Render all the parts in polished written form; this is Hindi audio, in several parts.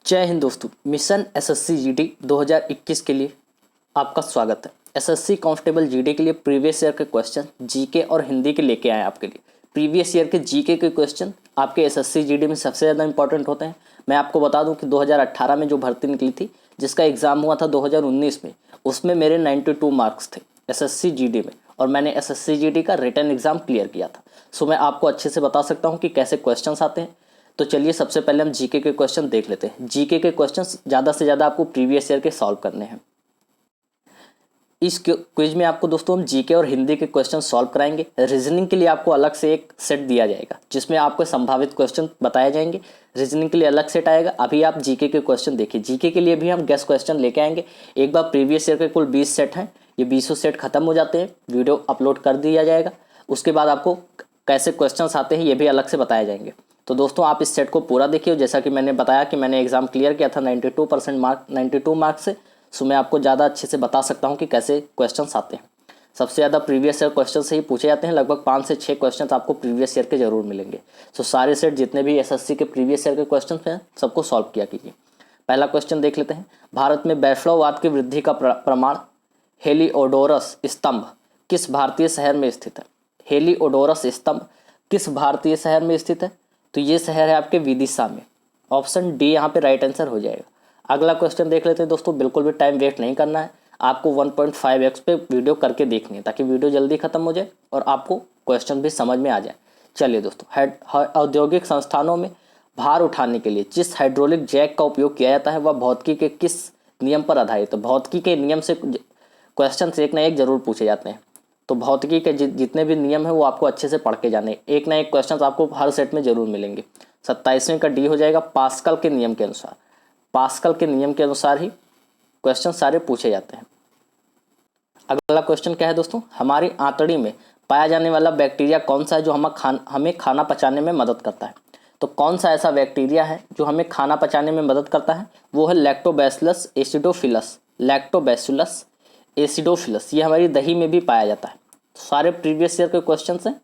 जय हिंद दोस्तों। मिशन एसएससी जीडी 2021 के लिए आपका स्वागत है। एसएससी कांस्टेबल जीडी के लिए प्रीवियस ईयर के क्वेश्चन जीके और हिंदी के लेके आए आपके लिए। प्रीवियस ईयर के जीके के क्वेश्चन आपके एसएससी जीडी में सबसे ज़्यादा इंपॉर्टेंट होते हैं। मैं आपको बता दूं कि 2018 में जो भर्ती निकली थी, जिसका एग्ज़ाम हुआ था 2019 में, उसमें मेरे 92 मार्क्स थे एसएससी जीडी में, और मैंने एसएससी जीडी का रिटन एग्ज़ाम क्लियर किया था। सो मैं आपको अच्छे से बता सकता हूँ कि कैसे क्वेश्चन आते हैं। तो चलिए सबसे पहले हम जीके के क्वेश्चन देख लेते हैं। जीके के क्वेश्चंस ज़्यादा से ज़्यादा आपको प्रीवियस ईयर के सॉल्व करने हैं। इस क्विज में आपको दोस्तों हम जीके और हिंदी के क्वेश्चन सॉल्व कराएंगे। रीजनिंग के लिए आपको अलग से एक सेट दिया जाएगा जिसमें आपको संभावित क्वेश्चन बताए जाएंगे। रीजनिंग के लिए अलग सेट आएगा। अभी आप जीके के क्वेश्चन देखिए। जीके के लिए भी हम गेस्ट क्वेश्चन लेके आएंगे। एक बार प्रीवियस ईयर के कुल 20 सेट हैं, ये 20 सेट खत्म हो जाते हैं, वीडियो अपलोड कर दिया जाएगा। उसके बाद आपको कैसे क्वेश्चन आते हैं ये भी अलग से बताए जाएंगे। तो दोस्तों आप इस सेट को पूरा देखिए। जैसा कि मैंने बताया कि मैंने एग्जाम क्लियर किया था 92 मार्क्स से, सो मैं आपको ज़्यादा अच्छे से बता सकता हूं कि कैसे क्वेश्चंस आते हैं। सबसे ज़्यादा प्रीवियस ईयर क्वेश्चन से ही पूछे जाते हैं। लगभग 5 से 6 क्वेश्चन आपको प्रीवियस ईयर के जरूर मिलेंगे। सो सारे सेट जितने भी एसएससी के प्रीवियस ईयर के क्वेश्चन हैं सबको सॉल्व किया कीजिए। पहला क्वेश्चन देख लेते हैं। भारत में वैष्णववाद की वृद्धि का प्रमाण हेलिओडोरस स्तंभ किस भारतीय शहर में स्थित है? हेलिओडोरस स्तंभ किस भारतीय शहर में स्थित है? तो ये शहर है आपके विदिशा में। ऑप्शन डी यहाँ पे राइट आंसर हो जाएगा। अगला क्वेश्चन देख लेते हैं दोस्तों। बिल्कुल भी टाइम वेस्ट नहीं करना है, आपको 1.5x पे वीडियो करके देखनी है ताकि वीडियो जल्दी खत्म हो जाए और आपको क्वेश्चन भी समझ में आ जाए। चलिए दोस्तों, औद्योगिक संस्थानों में भार उठाने के लिए जिस हाइड्रोलिक जैक का उपयोग किया जाता है वह भौतिकी के किस नियम पर आधारित है? भौतिकी के नियम से क्वेश्चन एक ना एक जरूर पूछे जाते हैं। तो भौतिकी के जितने भी नियम है वो आपको अच्छे से पढ़ के जाने। एक ना एक क्वेश्चन आपको हर सेट में जरूर मिलेंगे। 27वें का डी हो जाएगा। पास्कल के नियम के अनुसार, पास्कल के नियम के अनुसार ही क्वेश्चन सारे पूछे जाते हैं। अगला क्वेश्चन क्या है दोस्तों? हमारी आंतड़ी में पाया जाने वाला बैक्टीरिया कौन सा है जो हमें खाना पचाने में मदद करता है? तो कौन सा ऐसा बैक्टीरिया है जो हमें खाना पचाने में मदद करता है? वो है लैक्टोबैसिलस एसिडोफिलस। लैक्टोबैसिलस एसिडोफिलस ये हमारी दही में भी पाया जाता है। सारे प्रीवियस ईयर के क्वेश्चन हैं।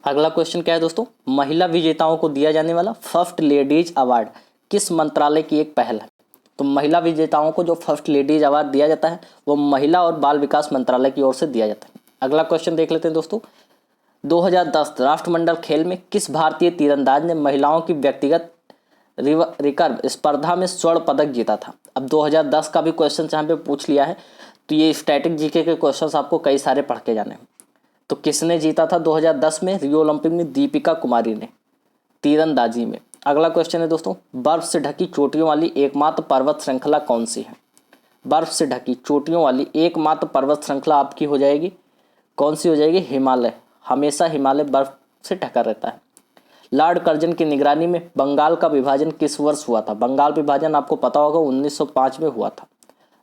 अगला क्वेश्चन क्या है दोस्तों? महिला विजेताओं को दिया जाने वाला फर्स्ट लेडीज अवार्ड किस मंत्रालय की एक पहल है? तो महिला विजेताओं को जो फर्स्ट लेडीज अवार्ड दिया जाता है वो महिला और बाल विकास मंत्रालय की ओर से दिया जाता है। अगला क्वेश्चन देख लेते हैं दोस्तों। 2010 राष्ट्रमंडल खेल में किस भारतीय तीरंदाज ने महिलाओं की व्यक्तिगत रिकर्व स्पर्धा में स्वर्ण पदक जीता था? अब 2010 का भी क्वेश्चन यहाँ पे पूछ लिया है, तो ये स्टैटिक जीके के क्वेश्चंस आपको कई सारे पढ़ के जाने हैं। तो किसने जीता था 2010 में रियो ओलंपिक में? दीपिका कुमारी ने, तीरंदाजी में। अगला क्वेश्चन है दोस्तों। बर्फ से ढकी चोटियों वाली एकमात्र पर्वत श्रृंखला कौन सी है? बर्फ से ढकी चोटियों वाली एकमात्र पर्वत श्रृंखला आपकी हो जाएगी, कौन सी हो जाएगी? हिमालय। हमेशा हिमालय बर्फ से ढका रहता है। लॉर्ड कर्जन की निगरानी में बंगाल का विभाजन किस वर्ष हुआ था? बंगाल विभाजन आपको पता होगा 1905 में हुआ था।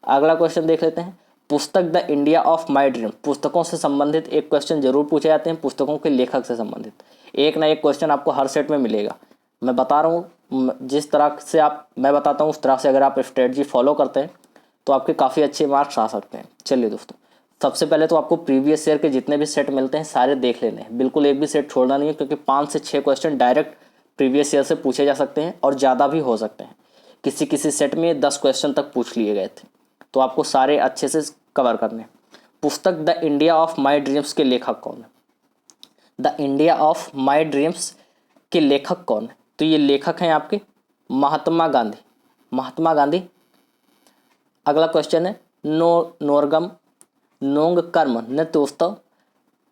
अगला क्वेश्चन देख लेते हैं। पुस्तक the India of my dream, पुस्तकों से संबंधित एक क्वेश्चन जरूर पूछे जाते हैं, पुस्तकों के लेखक से संबंधित। एक ना एक क्वेश्चन आपको हर सेट में मिलेगा। मैं बता रहा हूँ, जिस तरह से मैं बताता हूँ उस तरह से अगर आप स्ट्रेटजी फॉलो करते हैं तो आपके काफ़ी अच्छे मार्क्स आ सकते हैं। चलिए दोस्तों, सबसे पहले तो आपको प्रीवियस ईयर के जितने भी सेट मिलते हैं सारे देख लेने हैं। बिल्कुल एक भी सेट छोड़ना नहीं है, क्योंकि 5 से 6 क्वेश्चन डायरेक्ट प्रीवियस ईयर से पूछे जा सकते हैं और ज़्यादा भी हो सकते हैं। किसी किसी सेट में 10 क्वेश्चन तक पूछ लिए गए थे, तो आपको सारे अच्छे से कवर करने। पुस्तक the India of my dreams के लेखक कौन है? The India of my dreams के लेखक कौन है? तो ये लेखक हैं आपके महात्मा गांधी। महात्मा गांधी। अगला क्वेश्चन है। नोरगम नोंगकर्म नृत्य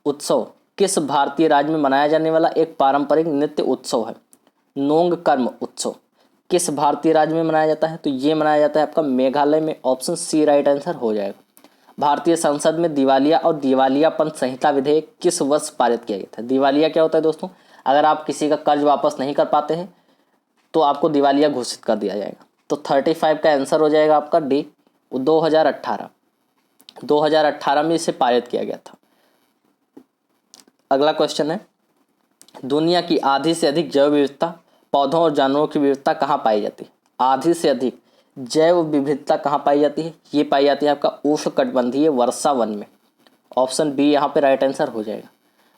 उत्सव किस भारतीय राज्य में मनाया जाने वाला एक पारंपरिक नृत्य उत्सव है? नोंगकर्म उत्सव किस भारतीय राज्य में मनाया जाता है? तो ये मनाया जाता है आपका मेघालय में। ऑप्शन सी राइट आंसर हो जाएगा। भारतीय संसद में दिवालिया और दिवालियापन संहिता विधेयक किस वर्ष पारित किया गया था? दिवालिया क्या होता है दोस्तों? अगर आप किसी का कर्ज वापस नहीं कर पाते हैं तो आपको दिवालिया घोषित कर दिया जाएगा। तो 35 का आंसर हो जाएगा आपका डी। 2018 में इसे पारित किया गया था। अगला क्वेश्चन है। दुनिया की आधी से अधिक जैव विविधता पौधों और जानवरों की विविधता कहाँ पाई जाती है? आधी से अधिक जैव विविधता कहाँ पाई जाती है? ये पाई जाती है आपका उष्णकटिबंधीय वर्षा वन में। ऑप्शन बी यहाँ पे राइट आंसर हो जाएगा।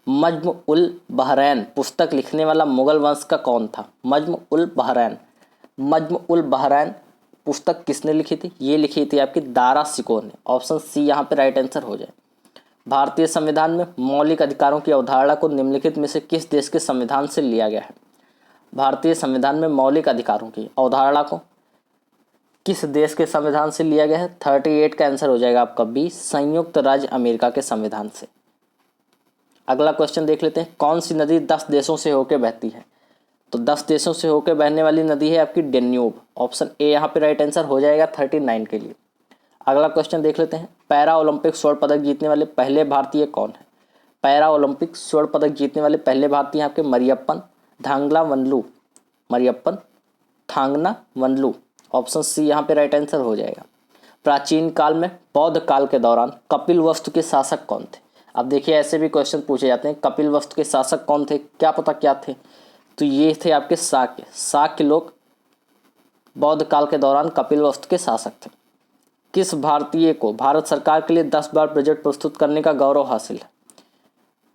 मज्म उल बहरैन पुस्तक लिखने वाला मुगल वंश का कौन था? मज्म उल बहरैन मज्म उल बहरैन पुस्तक किसने लिखी थी? ये लिखी थी आपकी दारा शिकोह ने। ऑप्शन सी यहाँ पे राइट आंसर हो जाए। भारतीय संविधान में मौलिक अधिकारों की अवधारणा को निम्नलिखित में से किस देश के संविधान से लिया गया है? भारतीय संविधान में मौलिक अधिकारों की अवधारणा को किस देश के संविधान से लिया गया है? 38 का आंसर हो जाएगा आपका बी, संयुक्त राज्य अमेरिका के संविधान से। अगला क्वेश्चन देख लेते हैं, कौन सी नदी 10 देशों से होकर बहती है? तो 10 देशों से होकर बहने वाली नदी है आपकी डेन्यूब। ऑप्शन ए यहाँ पे राइट आंसर हो जाएगा 39 के लिए। अगला क्वेश्चन देख लेते हैं, पैरा ओलंपिक स्वर्ण पदक जीतने वाले पहले भारतीय कौन है? पैरा ओलंपिक स्वर्ण पदक जीतने वाले पहले भारतीय आपके मरियप्पन थांगला वनलू, मरियप्पन थांगना वनलू। ऑप्शन सी यहाँ पे राइट आंसर हो जाएगा। प्राचीन काल में बौद्ध काल के दौरान कपिलवस्तु के शासक कौन थे? अब देखिए ऐसे भी क्वेश्चन पूछे जाते हैं, कपिलवस्तु के शासक कौन थे, क्या पता क्या थे? तो ये थे आपके शाक्य। शाक्य लोग बौद्ध काल के दौरान कपिलवस्तु के शासक थे। किस भारतीय को भारत सरकार के लिए 10 बार बजट प्रस्तुत करने का गौरव हासिल है?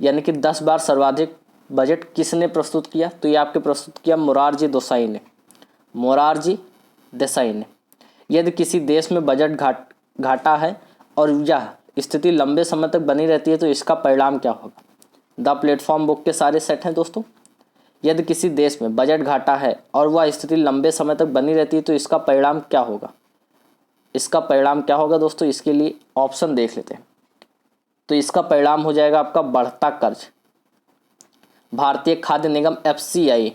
यानी कि 10 बार सर्वाधिक बजट किसने प्रस्तुत किया? तो ये आपके प्रस्तुत किया मोरारजी देसाई ने, मोरारजी देसाई ने। यदि किसी देश में बजट घाटा है और यह स्थिति लंबे समय तक बनी रहती है तो इसका परिणाम क्या होगा? द प्लेटफॉर्म बुक के सारे सेट हैं दोस्तों। यदि किसी देश में बजट घाटा है और वह स्थिति लंबे समय तक बनी रहती है तो इसका परिणाम क्या होगा? इसका परिणाम क्या होगा दोस्तों? इसके लिए ऑप्शन देख लेते हैं। तो इसका परिणाम हो जाएगा आपका बढ़ता कर्ज। भारतीय खाद्य निगम FCI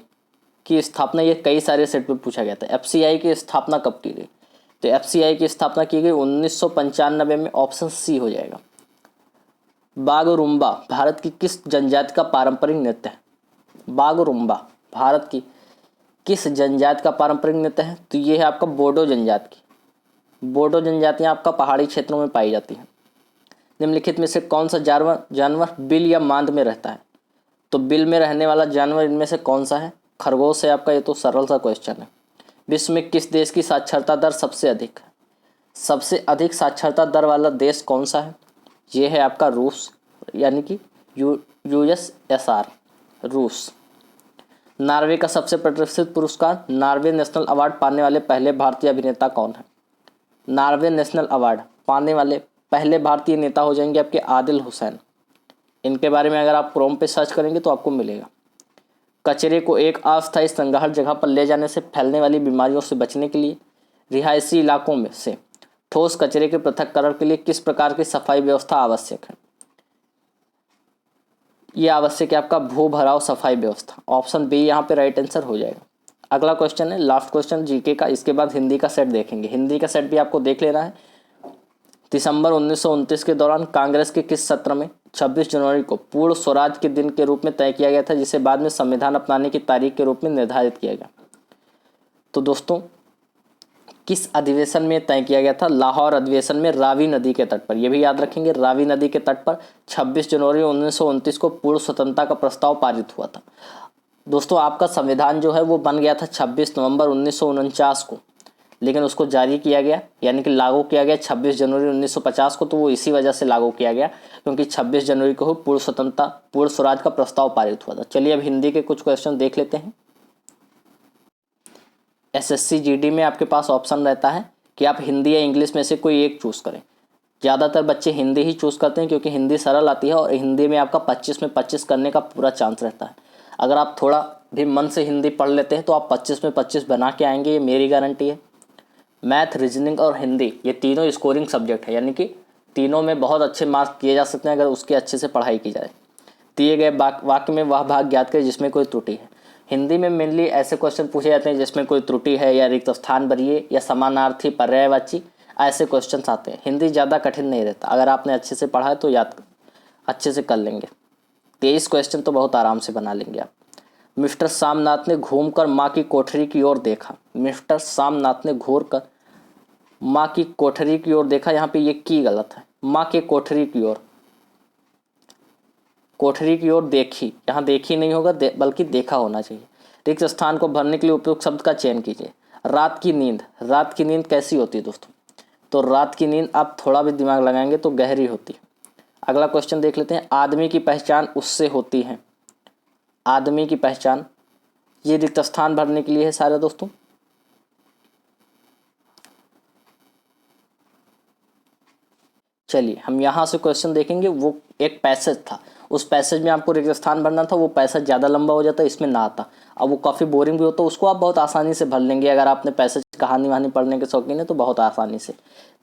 की स्थापना, ये कई सारे सेट में पूछा गया था, FCI की स्थापना कब की गई? तो FCI की स्थापना की गई 1995 में। ऑप्शन सी हो जाएगा। बागरुम्बा भारत की किस जनजाति का पारंपरिक नृत्य है? बागरुम्बा भारत की किस जनजाति का पारंपरिक नृत्य है? तो ये है आपका बोडो जनजाति की। बोडो जनजातियाँ आपका पहाड़ी क्षेत्रों में पाई जाती हैं। निम्नलिखित में से कौन सा जानवर बिल या मांद में रहता है? तो बिल में रहने वाला जानवर इनमें से कौन सा है? खरगोश है आपका। ये तो सरल सा क्वेश्चन है। विश्व में किस देश की साक्षरता दर सबसे अधिक है? सबसे अधिक साक्षरता दर वाला देश कौन सा है? ये है आपका रूस, यानी कि USSR, रूस। नॉर्वे का सबसे प्रतिष्ठित पुरस्कार नॉर्वे नेशनल अवार्ड पाने वाले पहले भारतीय अभिनेता कौन है? नॉर्वे नेशनल अवार्ड पाने वाले पहले भारतीय नेता हो जाएंगे आपके आदिल हुसैन। इनके बारे में अगर आप क्रोम पे सर्च करेंगे तो आपको मिलेगा। कचरे को एक अस्थायी संग्रहण जगह पर ले जाने से फैलने वाली बीमारियों से बचने के लिए रिहायशी इलाकों में से ठोस कचरे के पृथक्करण के लिए किस प्रकार की सफाई व्यवस्था आवश्यक है? ये आवश्यक है आपका भू भराव सफाई व्यवस्था। ऑप्शन बी यहाँ पे राइट आंसर हो जाएगा। अगला क्वेश्चन है लास्ट क्वेश्चन जीके का। इसके बाद हिंदी का सेट देखेंगे। हिंदी का सेट भी आपको देख लेना है। दिसंबर 1929 के दौरान कांग्रेस के किस सत्र में 26 जनवरी को पूर्ण स्वराज के दिन के रूप में तय किया गया था, जिसे बाद में संविधान अपनाने की तारीख के रूप में निर्धारित किया गया? तो दोस्तों किस अधिवेशन में तय किया गया था? लाहौर अधिवेशन में रावी नदी के तट पर। यह भी याद रखेंगे, रावी नदी के तट पर 26 जनवरी 1929 को पूर्ण स्वतंत्रता का प्रस्ताव पारित हुआ था। दोस्तों आपका संविधान जो है वो बन गया था 26 नवंबर 1949 को, लेकिन उसको जारी किया गया यानी कि लागू किया गया 26 जनवरी 1950 को। तो वो इसी वजह से लागू किया गया क्योंकि 26 जनवरी को पूर्ण स्वतंत्रता, पूर्ण स्वराज का प्रस्ताव पारित हुआ था। चलिए अब हिंदी के कुछ क्वेश्चन देख लेते हैं। SSC GD में आपके पास ऑप्शन रहता है कि आप हिंदी या इंग्लिश में से कोई एक चूज़ करें। ज़्यादातर बच्चे हिंदी ही चूज़ करते हैं क्योंकि हिंदी सरल आती है और हिंदी में आपका 25 में 25 करने का पूरा चांस रहता है। अगर आप थोड़ा भी मन से हिंदी पढ़ लेते हैं तो आप 25 में 25 बना के आएंगे, ये मेरी गारंटी है। मैथ, रीजनिंग और हिंदी ये तीनों स्कोरिंग सब्जेक्ट है, यानी कि तीनों में बहुत अच्छे मार्क्स किए जा सकते हैं अगर उसकी अच्छे से पढ़ाई की जाए। दिए गए वाक्य में वह भाग ज्ञात करें जिसमें कोई त्रुटि है। हिंदी में मेनली ऐसे क्वेश्चन पूछे जाते हैं जिसमें कोई त्रुटि है या रिक्त स्थान भरिए या समानार्थी पर्यायवाची, ऐसे क्वेश्चंस आते हैं। हिंदी ज़्यादा कठिन नहीं रहता, अगर आपने अच्छे से पढ़ा है तो याद अच्छे से कर लेंगे। 23 क्वेश्चन तो बहुत आराम से बना लेंगे आप। मिस्टर सामनाथ ने घूमकर माँ की कोठरी की ओर देखा। मिस्टर सामनाथ ने घूर कर माँ की कोठरी की ओर देखा। यहाँ पे ये की गलत है, माँ के कोठरी की ओर, कोठरी की ओर देखी, यहाँ देखी नहीं होगा बल्कि देखा होना चाहिए। रिक्त स्थान को भरने के लिए उपयुक्त शब्द का चयन कीजिए। रात की नींद, रात की नींद कैसी होती है दोस्तों? तो रात की नींद आप थोड़ा भी दिमाग लगाएंगे तो गहरी होती है। अगला क्वेश्चन देख लेते हैं। आदमी की पहचान उससे होती है। आदमी की पहचान, ये रिक्त स्थान भरने के लिए है सारे दोस्तों। चलिए हम यहाँ से क्वेश्चन देखेंगे। वो एक पैसेज था, उस पैसेज में आपको रिक्त स्थान भरना था, वो पैसेज ज़्यादा लंबा हो जाता, इसमें ना आता। अब वो काफ़ी बोरिंग भी होता, उसको आप बहुत आसानी से भर लेंगे अगर आपने पैसेज कहानी वहानी पढ़ने के शौकीन है तो बहुत आसानी से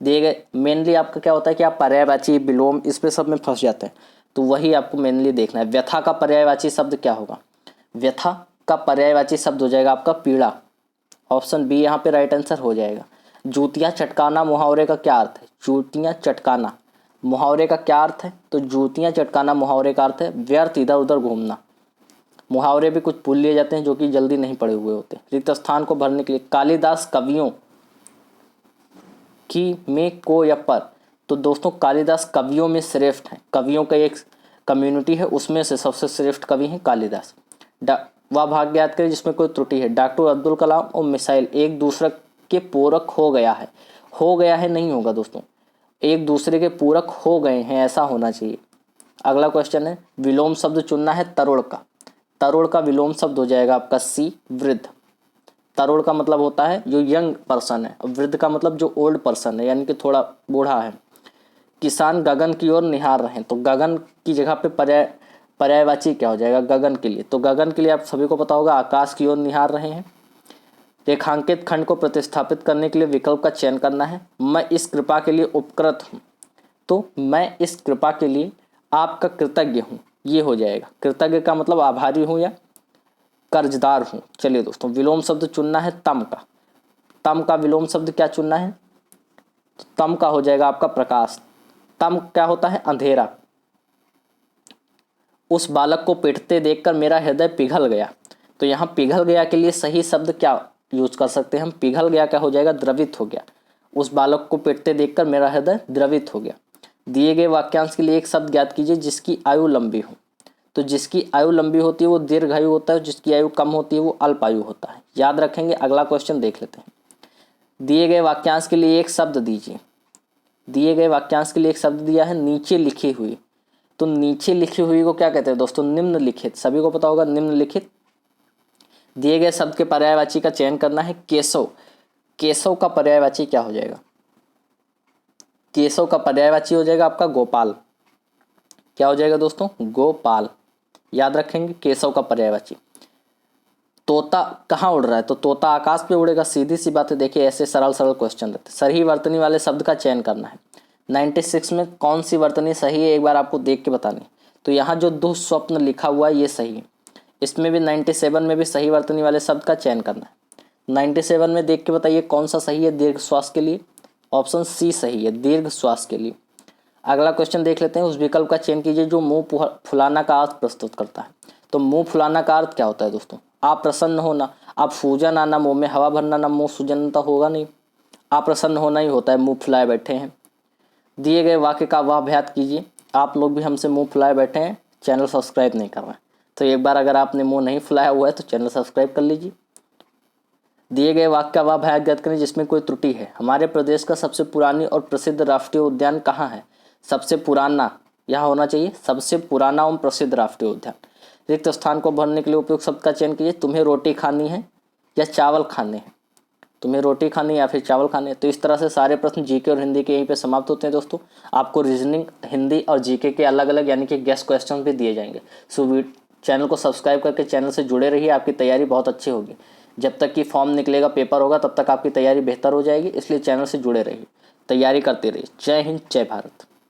दिए गए। मेनली आपका क्या होता है कि आप पर्यायवाची, विलोम, इस पे सब में फंस जाते हैं, तो वही आपको मेनली देखना है। व्यथा का पर्यायवाची शब्द क्या होगा? व्यथा का पर्यायवाची शब्द हो जाएगा आपका पीड़ा। ऑप्शन बी यहाँ पे राइट आंसर हो जाएगा। जूतियाँ चटकाना मुहावरे का क्या अर्थ है? जूतियाँ चटकाना मुहावरे का क्या अर्थ है? तो जूतियाँ चटकाना मुहावरे का अर्थ है व्यर्थ इधर उधर घूमना। मुहावरे भी कुछ भूल लिए जाते हैं जो कि जल्दी नहीं पढ़े हुए होते। रिक्त स्थान को भरने के लिए कालिदास कवियों की में को या पर, तो दोस्तों कालिदास कवियों में श्रेष्ठ हैं। कवियों का एक कम्युनिटी है, उसमें से सबसे श्रेष्ठ कवि हैं कालिदास। वह भाग याद करें जिसमें कोई त्रुटि है। डॉक्टर अब्दुल कलाम और मिसाइल एक दूसरे के पूरक हो गया है। हो गया है नहीं होगा दोस्तों, एक दूसरे के पूरक हो गए हैं, ऐसा होना चाहिए। अगला क्वेश्चन है, विलोम शब्द चुनना है तरुण का। तरुण का विलोम शब्द हो जाएगा आपका सी, वृद्ध। तरुण का मतलब होता है जो यंग पर्सन है, और वृद्ध का मतलब जो ओल्ड पर्सन है, यानी कि थोड़ा बूढ़ा है। किसान गगन की ओर निहार रहे हैं, तो गगन की जगह पे पर्यायवाची क्या हो जाएगा गगन के लिए? तो गगन के लिए आप सभी को पता होगा आकाश की ओर निहार रहे हैं। रेखांकित खंड को प्रतिस्थापित करने के लिए विकल्प का चयन करना है। मैं इस कृपा के लिए उपकृत हूँ, तो मैं इस कृपा के लिए आपका कृतज्ञ हूँ, ये हो जाएगा। कृतज्ञ का मतलब आभारी हूँ या कर्जदार हूँ। चलिए दोस्तों, विलोम शब्द चुनना है तम का। तम का विलोम शब्द क्या चुनना है? तो तम का हो जाएगा आपका प्रकाश। तम क्या होता है? अंधेरा। उस बालक को पिटते देखकर मेरा हृदय पिघल गया, तो यहाँ पिघल गया के लिए सही शब्द क्या यूज कर सकते हैं हम? पिघल गया क्या हो जाएगा? द्रवित हो गया। उस बालक को पिटते देखकर मेरा हृदय द्रवित हो गया। दिए गए वाक्यांश के लिए एक शब्द ज्ञात कीजिए जिसकी आयु लंबी हो। तो जिसकी आयु लंबी होती है वो दीर्घायु होता है, जिसकी आयु कम होती है वो अल्पायु होता है। याद रखेंगे। अगला क्वेश्चन देख लेते हैं। दिए गए वाक्यांश के लिए एक शब्द दीजिए। दिए गए वाक्यांश के लिए एक शब्द दिया है नीचे लिखी हुई। तो नीचे लिखी हुई को क्या कहते हैं दोस्तों? निम्नलिखित। सभी को पता होगा निम्नलिखित। दिए गए शब्द के पर्यायवाची का चयन करना है। केशव। केशव का पर्यायवाची क्या हो जाएगा? केशव का पर्यायवाची हो जाएगा आपका गोपाल। क्या हो जाएगा दोस्तों? गोपाल। याद रखेंगे केशव का पर्यायवाची। तोता कहाँ उड़ रहा है? तो तोता आकाश पे उड़ेगा। सीधी सी बात है। देखिए ऐसे सरल सरल क्वेश्चन रहते हैं। सही वर्तनी वाले शब्द का चयन करना है। 96 में कौन सी वर्तनी सही है एक बार आपको देख के बतानी। तो यहाँ जो दुःस्वप्न लिखा हुआ है ये सही है। इसमें भी 97 में भी सही वर्तनी वाले शब्द का चयन करना है। 97 में देख के बताइए कौन सा सही है दीर्घ श्वास के लिए? ऑप्शन सी सही है, दीर्घ श्वास के लिए। अगला क्वेश्चन देख लेते हैं। उस विकल्प का चयन कीजिए जो मुंह फुलाना का अर्थ प्रस्तुत करता है। तो मुंह फुलाना का अर्थ क्या होता है दोस्तों? आप प्रसन्न होना। आप सूजन आना, मुंह में हवा भरना, ना मुंह सूजन तो होगा नहीं। आप प्रसन्न होना ही होता है, मुंह फुलाए बैठे हैं। दिए गए वाक्य का वह अभ्यास कीजिए। आप लोग भी हमसे मुंह फुलाए बैठे हैं, चैनल सब्सक्राइब नहीं कर रहे हैं, तो एक बार अगर आपने मुंह नहीं फुलाया हुआ है तो चैनल सब्सक्राइब कर लीजिए। दिए गए वाक्य का वह अभ्यास ज्ञात करें जिसमें कोई त्रुटि है। हमारे प्रदेश का सबसे पुरानी और प्रसिद्ध राष्ट्रीय उद्यान कहाँ है? सबसे पुराना यह होना चाहिए, सबसे पुराना और प्रसिद्ध राष्ट्रीय उद्यान। रिक्त स्थान को भरने के लिए उपयुक्त शब्द का चयन कीजिए। तुम्हें रोटी खानी है या चावल खाने हैं? तुम्हें रोटी खानी है या फिर चावल खाने हैं? तो इस तरह से सारे प्रश्न जीके और हिंदी के यहीं पे समाप्त होते हैं दोस्तों। आपको रीजनिंग, हिंदी और जीके के अलग अलग यानी कि गेस्ट क्वेश्चन भी दिए जाएंगे। सो चैनल को सब्सक्राइब करके चैनल से जुड़े रहिए, आपकी तैयारी बहुत अच्छी होगी। जब तक कि फॉर्म निकलेगा, पेपर होगा, तब तक आपकी तैयारी बेहतर हो जाएगी, इसलिए चैनल से जुड़े रहिए, तैयारी करते रहिए। जय हिंद, जय भारत।